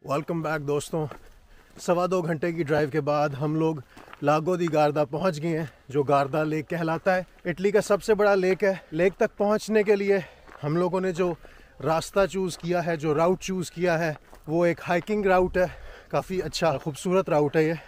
Welcome back दोस्तों। 2.25 घंटे की ड्राइव के बाद हम लोग लागो दी गार्दा पहुंच गए हैं, जो गार्दा लेक कहलाता है। इटली का सबसे बड़ा लेक है। लेक तक पहुंचने के लिए हम लोगों ने जो रास्ता चूज़ किया है, जो राउट चूज़ किया है, वो एक हाइकिंग राउट है। काफ़ी अच्छा खूबसूरत राउट है ये।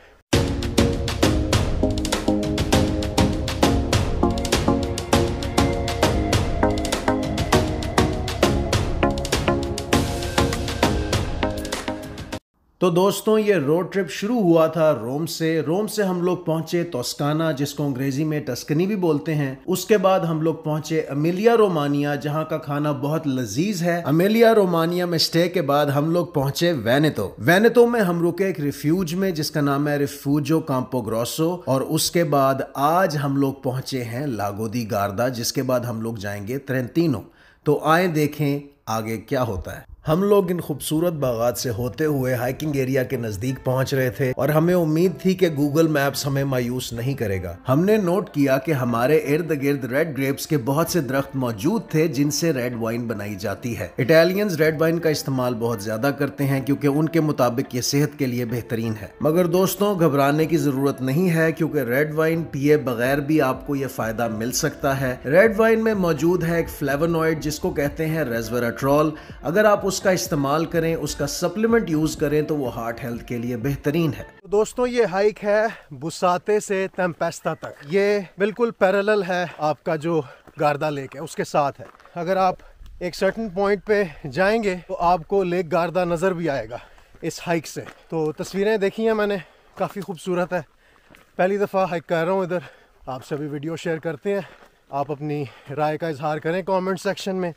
तो दोस्तों ये रोड ट्रिप शुरू हुआ था रोम से। रोम से हम लोग पहुंचे टोस्काना, जिसको अंग्रेजी में टस्कनी भी बोलते हैं। उसके बाद हम लोग पहुंचे एमिलिया रोमानिया, जहां का खाना बहुत लजीज है। एमिलिया रोमानिया में स्टे के बाद हम लोग पहुंचे वेनेतो। वेनेतो में हम रुके एक रिफ्यूज में, जिसका नाम है रिफ्यूजो कैंपो ग्रोसो। और उसके बाद आज हम लोग पहुंचे हैं लागो दी गार्दा, जिसके बाद हम लोग जाएंगे ट्रेंटिनो। तो आए देखें आगे क्या होता है। हम लोग इन खूबसूरत बागात से होते हुए हाइकिंग एरिया के नजदीक पहुंच रहे थे और हमें उम्मीद थी कि गूगल मैप्स हमें मायूस नहीं करेगा। हमने नोट किया कि हमारे इर्द गिर्द रेड ग्रेप्स के बहुत से दरख्त मौजूद थे, जिनसे रेड वाइन बनाई जाती है। इटालियंस रेड वाइन का इस्तेमाल बहुत ज्यादा करते हैं, क्योंकि उनके मुताबिक ये सेहत के लिए बेहतरीन है। मगर दोस्तों घबराने की जरूरत नहीं है, क्योंकि रेड वाइन पिए बगैर भी आपको ये फायदा मिल सकता है। रेड वाइन में मौजूद है एक फ्लेवोनॉइड, जिसको कहते हैं रेस्वेराट्रोल। अगर आप उसका इस्तेमाल करें, उसका सप्लीमेंट यूज करें, तो वो हार्ट हेल्थ के लिए बेहतरीन है। तो दोस्तों ये हाइक है बुसाते से तेम्पेस्ता तक। ये बिल्कुल पैरेलल है आपका जो गार्दा लेक है उसके साथ है। अगर आप एक सर्टेन पॉइंट पे जाएंगे तो आपको लेक गार्दा नजर भी आएगा इस हाइक से। तो तस्वीरें देखी हैं मैंने, काफ़ी खूबसूरत है। पहली दफ़ा हाइक कर रहा हूँ इधर। आप सभी वीडियो शेयर करते हैं, आप अपनी राय का इजहार करें कमेंट सेक्शन में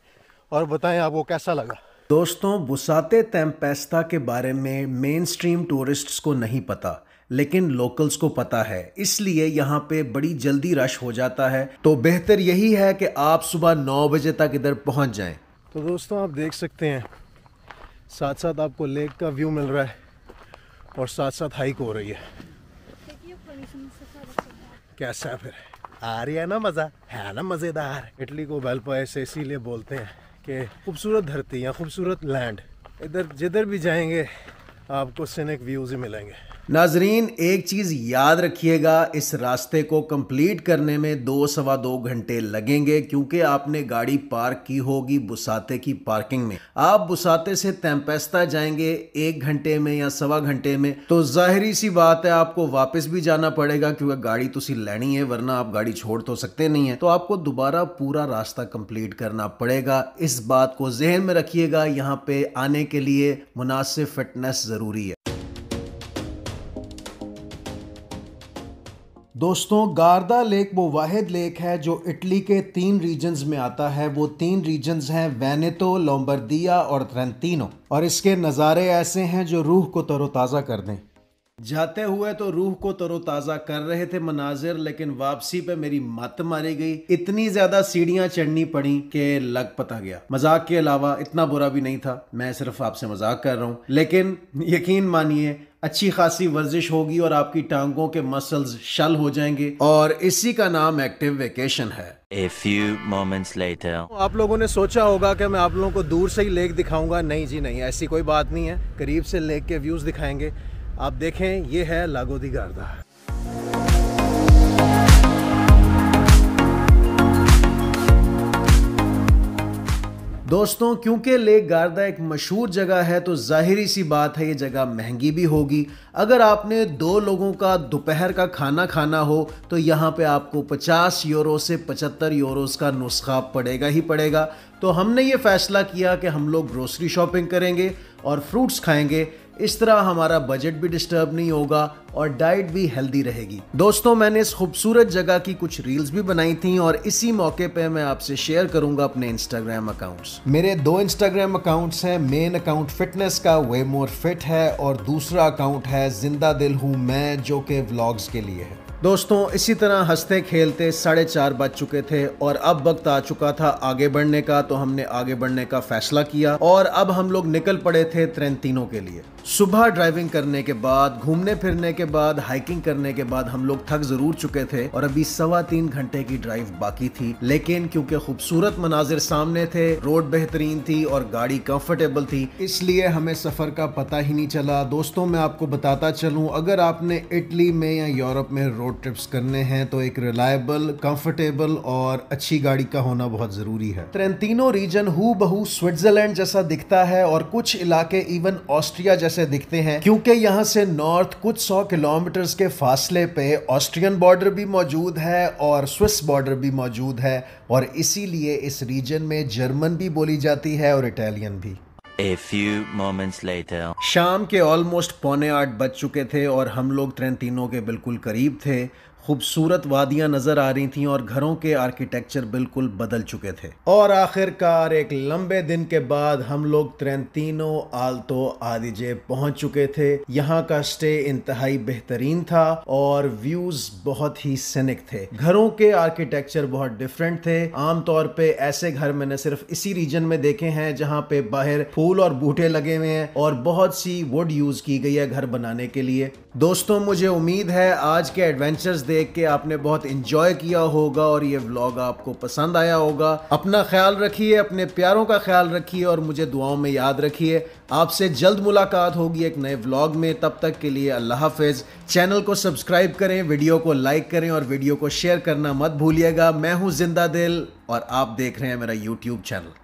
और बताएं आपको कैसा लगा। दोस्तों बुसाते तेम्पेस्ता के बारे में मेन स्ट्रीम टूरिस्ट्स को नहीं पता, लेकिन लोकल्स को पता है। इसलिए यहाँ पे बड़ी जल्दी रश हो जाता है। तो बेहतर यही है कि आप सुबह 9 बजे तक इधर पहुँच जाएं। तो दोस्तों आप देख सकते हैं साथ साथ आपको लेक का व्यू मिल रहा है और साथ साथ हाइक हो रही है। कैसा है फिर? आ रही है ना मज़ा? है ना मज़ेदार? इटली को बेल पाएस इसीलिए बोलते हैं कि खूबसूरत धरती या खूबसूरत लैंड। इधर जिधर भी जाएंगे आपको सीनिक व्यूज ही मिलेंगे। नाजरीन एक चीज़ याद रखिएगा, इस रास्ते को कंप्लीट करने में 2-2.25 घंटे लगेंगे, क्योंकि आपने गाड़ी पार्क की होगी बुसाते की पार्किंग में। आप बुसाते से तेम्पेस्ता जाएंगे 1 घंटे में या 1.25 घंटे में, तो जाहिरी सी बात है आपको वापस भी जाना पड़ेगा, क्योंकि गाड़ी तुसी लेनी है, वरना आप गाड़ी छोड़ तो सकते नहीं है। तो आपको दोबारा पूरा रास्ता कंप्लीट करना पड़ेगा। इस बात को जहन में रखिएगा। यहाँ पे आने के लिए मुनासिब फिटनेस जरूरी है। दोस्तों गार्दा लेक वो वाहिद लेक है जो इटली के 3 रीजन्स में आता है। वो 3 रीजन्स हैं वेनेतो, लोम्बार्दिया और ट्रेंटिनो। और इसके नज़ारे ऐसे हैं जो रूह को तरोताज़ा कर दें। जाते हुए तो रूह को तरोताज़ा कर रहे थे मनाजिर, लेकिन वापसी पे मेरी मत मारी गई। इतनी ज़्यादा सीढ़ियाँ चढ़नी पड़ी कि लग पता गया। मजाक के अलावा इतना बुरा भी नहीं था, मैं सिर्फ आपसे मजाक कर रहा हूँ। लेकिन यकीन मानिए अच्छी खासी वर्जिश होगी और आपकी टांगों के मसल्स शल हो जाएंगे, और इसी का नाम एक्टिव वेकेशन है। A few moments later. आप लोगों ने सोचा होगा कि मैं आप लोगों को दूर से ही लेक दिखाऊंगा। नहीं जी नहीं, ऐसी कोई बात नहीं है। करीब से लेक के व्यूज दिखाएंगे। आप देखें ये है लागो दी गार्दा। दोस्तों क्योंकि लेक गार्दा एक मशहूर जगह है, तो जाहिरी सी बात है ये जगह महंगी भी होगी। अगर आपने 2 लोगों का दोपहर का खाना खाना हो तो यहाँ पे आपको 50 यूरो से 75 यूरोस का नुस्खा पड़ेगा ही पड़ेगा। तो हमने ये फैसला किया कि हम लोग ग्रोसरी शॉपिंग करेंगे और फ्रूट्स खाएंगे। इस तरह हमारा बजट भी डिस्टर्ब नहीं होगा और डाइट भी हेल्दी रहेगी। दोस्तों मैंने इस खूबसूरत जगह की कुछ रील्स भी बनाई थी और इसी मौके पे मैं आपसे शेयर करूंगा अपने इंस्टाग्राम अकाउंट्स। मेरे 2 इंस्टाग्राम अकाउंट्स हैं। मेन अकाउंट फिटनेस का वे मोर फिट है और दूसरा अकाउंट है जिंदा दिल हूँ मैं, जो कि व्लॉग्स के लिए है। दोस्तों इसी तरह हंसते खेलते 4:30 बज चुके थे और अब वक्त आ चुका था आगे बढ़ने का। तो हमने आगे बढ़ने का फैसला किया और अब हम लोग निकल पड़े थे ट्रेंटिनो के लिए। सुबह ड्राइविंग करने के बाद, घूमने फिरने के बाद, हाइकिंग करने के बाद हम लोग थक जरूर चुके थे और अभी 3.25 घंटे की ड्राइव बाकी थी। लेकिन क्योंकि खूबसूरत मनाजिर सामने थे, रोड बेहतरीन थी और गाड़ी कंफर्टेबल थी, इसलिए हमें सफर का पता ही नहीं चला। दोस्तों मैं आपको बताता चलूं, अगर आपने इटली में या यूरोप में रोड ट्रिप्स करने हैं तो एक रिलायबल, कंफर्टेबल और अच्छी गाड़ी का होना बहुत जरूरी है। ट्रेंटिनो रीजन हू बहू स्विट्जरलैंड जैसा दिखता है और कुछ इलाके इवन ऑस्ट्रिया जैसे दिखते हैं, क्योंकि यहाँ से नॉर्थ कुछ 100 किलोमीटर के फासले पे ऑस्ट्रियन बॉर्डर भी मौजूद है और स्विस बॉर्डर भी मौजूद है और इसीलिए इस रीजन में जर्मन भी बोली जाती है और इटालियन भी। A few moments later. शाम के ऑलमोस्ट 7:45 बज चुके थे और हम लोग ट्रेंटिनो के बिल्कुल करीब थे। खूबसूरत वादियां नजर आ रही थीं और घरों के आर्किटेक्चर बिल्कुल बदल चुके थे। और आखिरकार एक लंबे दिन के बाद हम लोग ट्रेंटिनो आल्तो आदिजे पहुंच चुके थे। यहाँ का स्टे इंतहाई बेहतरीन था और व्यूज बहुत ही सीनिक थे। घरों के आर्किटेक्चर बहुत डिफरेंट थे। आमतौर पे ऐसे घर मैंने सिर्फ इसी रीजन में देखे हैं जहाँ पे बाहर फूल और बूटे लगे हुए हैं और बहुत सी वुड यूज की गई है घर बनाने के लिए। दोस्तों मुझे उम्मीद है आज के एडवेंचर्स देख के आपने बहुत एंजॉय किया होगा और ये व्लॉग आपको पसंद आया होगा। अपना ख्याल रखिए, अपने प्यारों का ख्याल रखिए और मुझे दुआओं में याद रखिए। आपसे जल्द मुलाकात होगी एक नए व्लॉग में। तब तक के लिए अल्लाह हाफिज। चैनल को सब्सक्राइब करें, वीडियो को लाइक करें और वीडियो को शेयर करना मत भूलिएगा। मैं हूं जिंदा दिल और आप देख रहे हैं मेरा यूट्यूब चैनल।